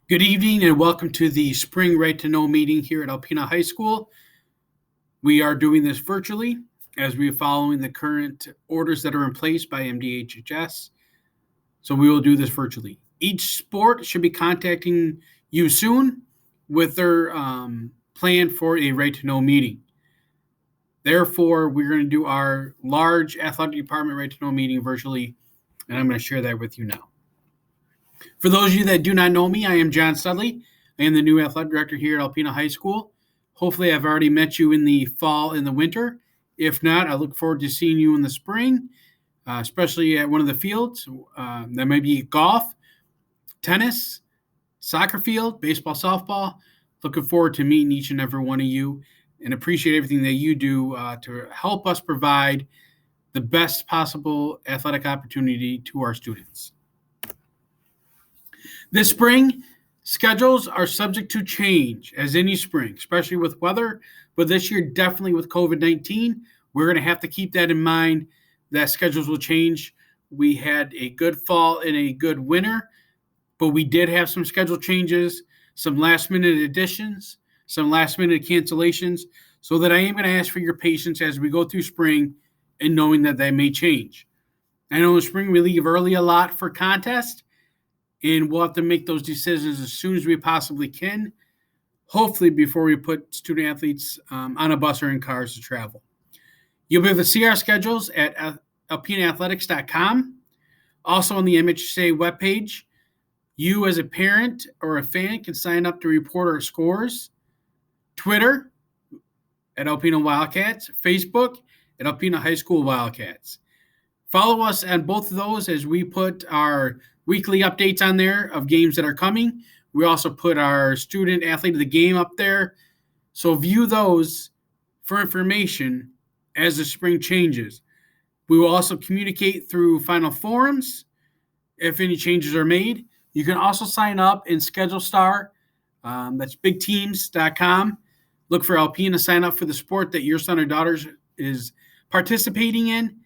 Good evening and welcome to the Spring Right to Know meeting here at Alpena High School. We are doing this virtually as we are following the current orders that are in place by MDHHS. So we will do this virtually. Each sport should be contacting you soon with their plan for a Right to Know meeting. Therefore, we're going to do our large athletic department Right to Know meeting virtually, and I'm going to share that with you now. For those of you that do not know me, I am John Studley. I am the new athletic director here at Alpena High School. Hopefully, I've already met you in the fall and the winter. If not, I look forward to seeing you in the spring, especially at one of the fields. That may be golf, tennis, soccer field, baseball, softball. Looking forward to meeting each and every one of you and appreciate everything that you do to help us provide the best possible athletic opportunity to our students. This spring, schedules are subject to change as any spring, especially with weather, but this year definitely with COVID-19. We're going to have to keep that in mind that schedules will change. We had a good fall and a good winter, but we did have some schedule changes, some last-minute additions, some last-minute cancellations, so that I am going to ask for your patience as we go through spring and knowing that may change. I know in spring we leave early a lot for contest, and we'll have to make those decisions as soon as we possibly can, hopefully before we put student athletes on a bus or in cars to travel. You'll be able to see our schedules at alpenaathletics.com. Also on the MHSA webpage, you as a parent or a fan can sign up to report our scores. Twitter at Alpena Wildcats, Facebook at Alpena High School Wildcats. Follow us on both of those as we put our weekly updates on there of games that are coming. We also put our student athlete of the game up there. So view those for information as the spring changes. We will also communicate through final forums if any changes are made. You can also sign up in Schedule Star. That's bigteams.com. Look for Alpena, sign up for the sport that your son or daughter is participating in,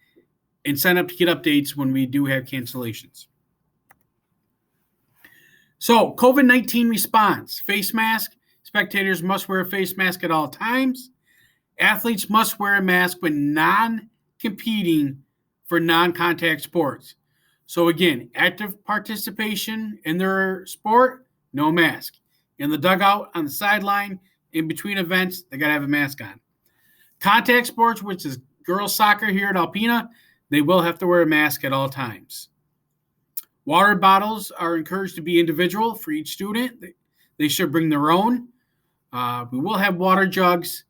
and sign up to get updates when we do have cancellations. So, COVID-19 response. Face mask. Spectators must wear a face mask at all times. Athletes must wear a mask when non-competing for non-contact sports. So, again, active participation in their sport, no mask. In the dugout, on the sideline, in between events, they got to have a mask on. Contact sports, which is girls soccer here at Alpena, they will have to wear a mask at all times. Water bottles are encouraged to be individual for each student. They should bring their own. We will have water jugs,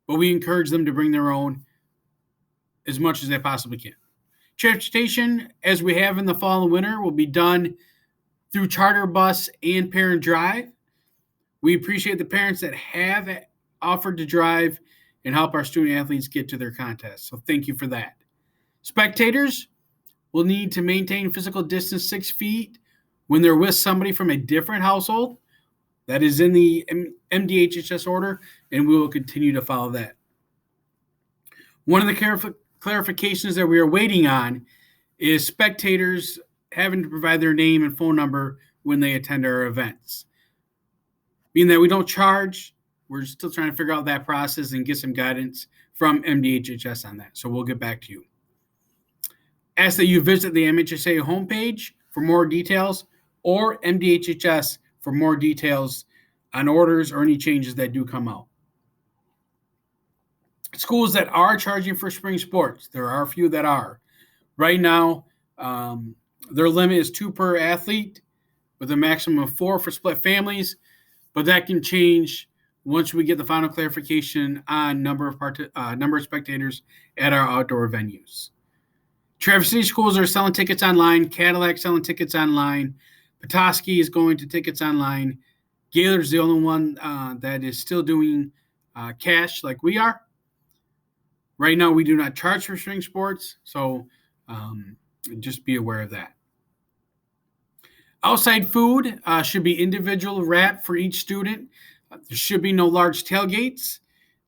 but we encourage them to bring their own as much as they possibly can. Transportation, as we have in the fall and winter, will be done through charter bus and parent drive. We appreciate the parents that have offered to drive and help our student athletes get to their contests. So thank you for that. Spectators will need to maintain physical distance 6 feet when they're with somebody from a different household. That is in the MDHHS order, and we will continue to follow that. One of the clarifications that we are waiting on is spectators having to provide their name and phone number when they attend our events. Being that we don't charge, we're still trying to figure out that process and get some guidance from MDHHS on that. So we'll get back to you. Ask that you visit the MHSA homepage for more details or MDHHS for more details on orders or any changes that do come out. Schools that are charging for spring sports, there are a few that are. Right now, their limit is 2 per athlete with a maximum of 4 for split families, but that can change once we get the final clarification on number of spectators at our outdoor venues. Traverse City schools are selling tickets online. Cadillac selling tickets online. Petoskey is going to tickets online. Gaylord's the only one that is still doing cash like we are. Right now, we do not charge for spring sports, so just be aware of that. Outside food should be individual wrap for each student. There should be no large tailgates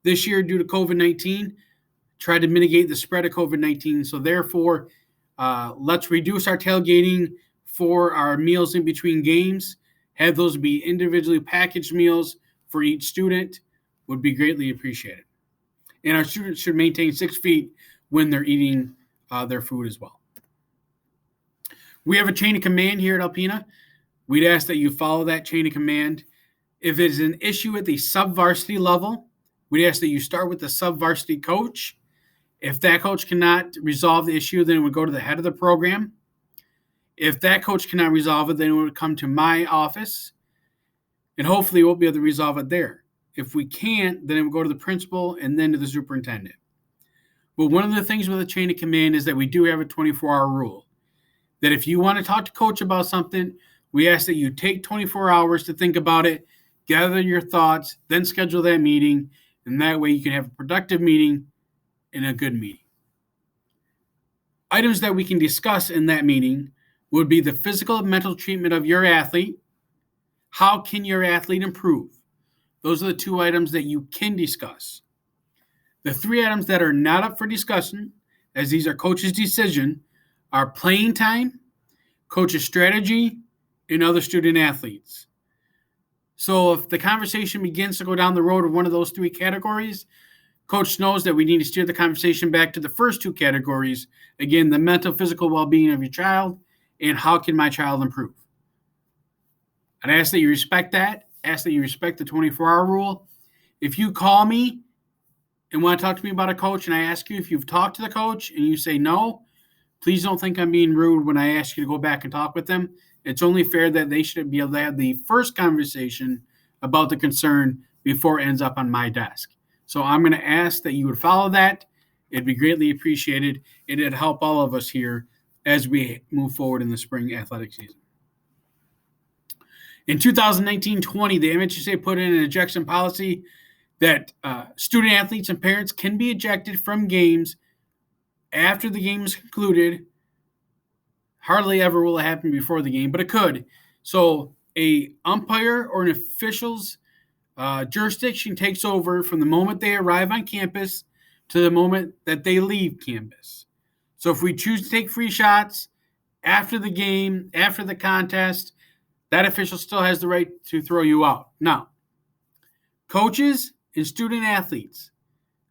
this year due to COVID-19. Try to mitigate the spread of COVID-19. So therefore, let's reduce our tailgating for our meals in between games. have those be individually packaged meals for each student would be greatly appreciated. And our students should maintain 6 feet when they're eating their food as well. We have a chain of command here at Alpena. We'd ask that you follow that chain of command. If it's an issue at the sub-varsity level, we'd ask that you start with the sub-varsity coach. If that coach cannot resolve the issue, then it would go to the head of the program. If that coach cannot resolve it, then it would come to my office, and hopefully we'll be able to resolve it there. If we can't, then it would go to the principal and then to the superintendent. But one of the things with a chain of command is that we do have a 24-hour rule. That if you want to talk to coach about something, we ask that you take 24 hours to think about it, gather your thoughts, then schedule that meeting, and that way you can have a productive meeting and a good meeting. Items that we can discuss in that meeting would be the physical and mental treatment of your athlete. How can your athlete improve? Those are the 2 items that you can discuss. The 3 items that are not up for discussion, as these are coach's decision, are playing time, coach's strategy, and other student athletes. So if the conversation begins to go down the road of one of those 3 categories, coach knows that we need to steer the conversation back to the first 2 categories. Again, the mental, physical well-being of your child, and how can my child improve? I'd ask that you respect that. Ask that you respect the 24-hour rule. If you call me and want to talk to me about a coach and I ask you if you've talked to the coach and you say no, please don't think I'm being rude when I ask you to go back and talk with them. It's only fair that they should be able to have the first conversation about the concern before it ends up on my desk. So I'm going to ask that you would follow that. It'd be greatly appreciated. It'd help all of us here as we move forward in the spring athletic season. In 2019-20, the MHSA put in an ejection policy that student athletes and parents can be ejected from games after the game is concluded. Hardly ever will it happen before the game, but it could. So a umpire or an official's jurisdiction takes over from the moment they arrive on campus to the moment that they leave campus. So if we choose to take free shots after the game, after the contest, that official still has the right to throw you out. Now, coaches and student athletes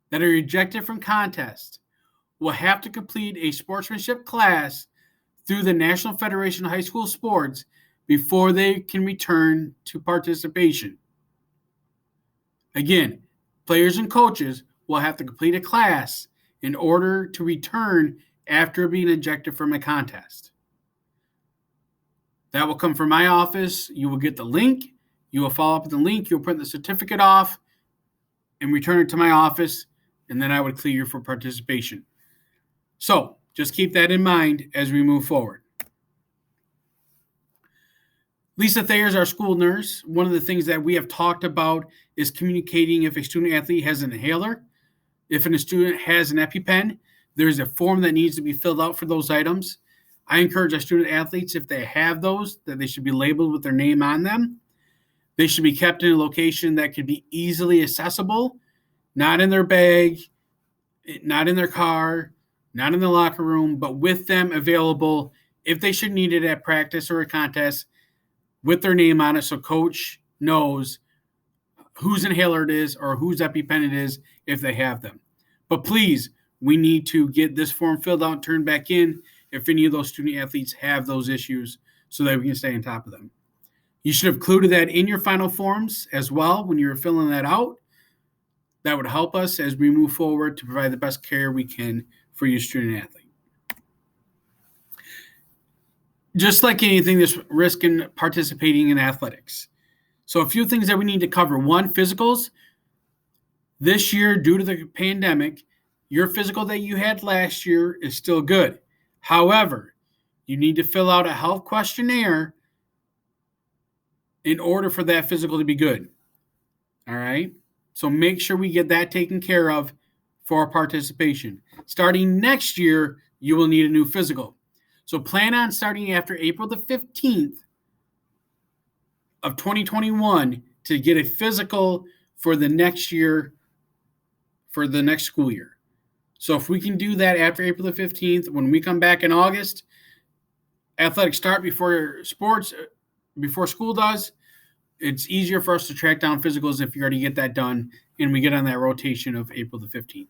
that are ejected from contests will have to complete a sportsmanship class through the National Federation of High School Sports before they can return to participation. Again, players and coaches will have to complete a class in order to return after being ejected from a contest. That will come from my office. You will get the link. You will follow up with the link. You'll print the certificate off and return it to my office, and then I would clear you for participation. So just keep that in mind as we move forward. Lisa Thayer is our school nurse. One of the things that we have talked about is communicating if a student athlete has an inhaler. If a student has an EpiPen, there's a form that needs to be filled out for those items. I encourage our student athletes, if they have those, that they should be labeled with their name on them. They should be kept in a location that could be easily accessible, not in their bag, not in their car, not in the locker room, but with them available if they should need it at practice or a contest with their name on it so coach knows whose inhaler it is or whose EpiPen it is if they have them. But please, we need to get this form filled out and turned back in if any of those student athletes have those issues so that we can stay on top of them. You should have included that in your final forms as well when you're filling that out. That would help us as we move forward to provide the best care we can for your student athlete. Just like anything, there's risk in participating in athletics. So a few things that we need to cover. One, physicals. This year, due to the pandemic, your physical that you had last year is still good. However, you need to fill out a health questionnaire in order for that physical to be good. All right? So make sure we get that taken care of for participation. Starting next year, you will need a new physical. So plan on starting after April the 15th of 2021 to get a physical for the next year, for the next school year. So if we can do that after April the 15th, when we come back in August, athletics start before sports, before school does, it's easier for us to track down physicals if you already get that done and we get on that rotation of April the 15th.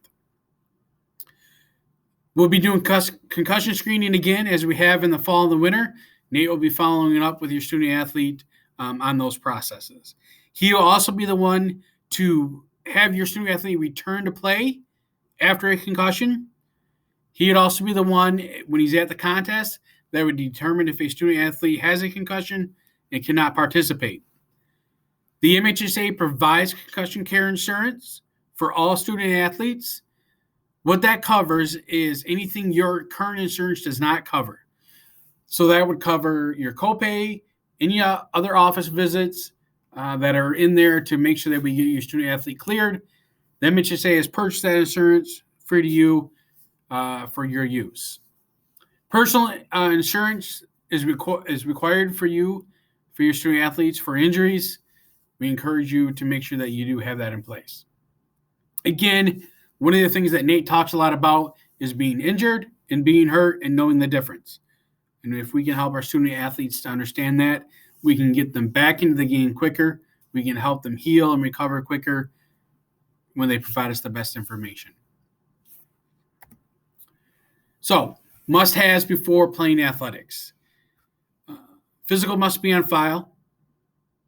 We'll be doing concussion screening again as we have in the fall and the winter. Nate will be following it up with your student athlete on those processes. He will also be the one to have your student athlete return to play after a concussion. He would also be the one, when he's at the contest, that would determine if a student athlete has a concussion and cannot participate. The MHSA provides concussion care insurance for all student athletes. What that covers is anything your current insurance does not cover. So that would cover your copay, any other office visits that are in there to make sure that we get your student athlete cleared. The MHSA has purchased that insurance free to you for your use. Personal insurance is required for you, for your student athletes, for injuries. We encourage you to make sure that you do have that in place. Again, one of the things that Nate talks a lot about is being injured and being hurt and knowing the difference. And if we can help our student athletes to understand that, we can get them back into the game quicker. We can help them heal and recover quicker when they provide us the best information. So, must-haves before playing athletics. Physical must be on file.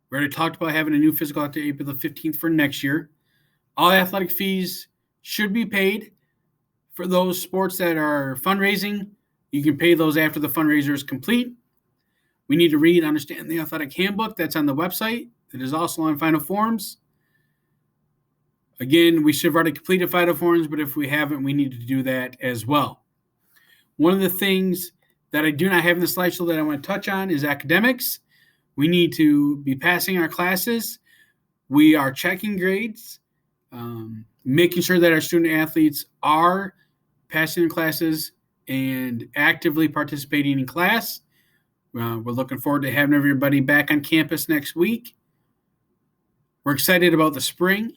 We already talked about having a new physical after April the 15th for next year. All athletic fees should be paid. For those sports that are fundraising, you can pay those after the fundraiser is complete. We need to read and understand the athletic handbook that's on the website. It is also on Final Forms. Again, we should have already completed Final Forms, but if we haven't, we need to do that as well. One of the things that I do not have in the slideshow that I want to touch on is academics. We need to be passing our classes. We are checking grades, making sure that our student athletes are passing classes and actively participating in class. We're looking forward to having everybody back on campus next week. We're excited about the spring.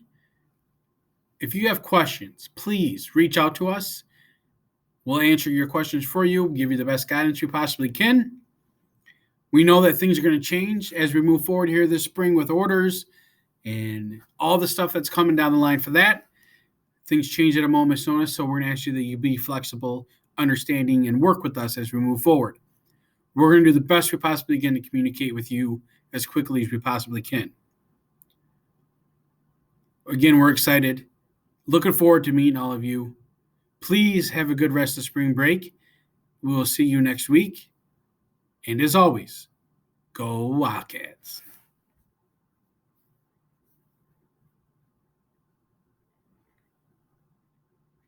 If you have questions, please reach out to us. We'll answer your questions for you, give you the best guidance we possibly can. We know that things are going to change as we move forward here this spring with orders and all the stuff that's coming down the line for that. Things change at a moment's notice, so we're going to ask you that you be flexible, understanding, and work with us as we move forward. We're going to do the best we possibly can to communicate with you as quickly as we possibly can. Again, we're excited. Looking forward to meeting all of you. Please have a good rest of spring break. We will see you next week. And as always, go Wildcats.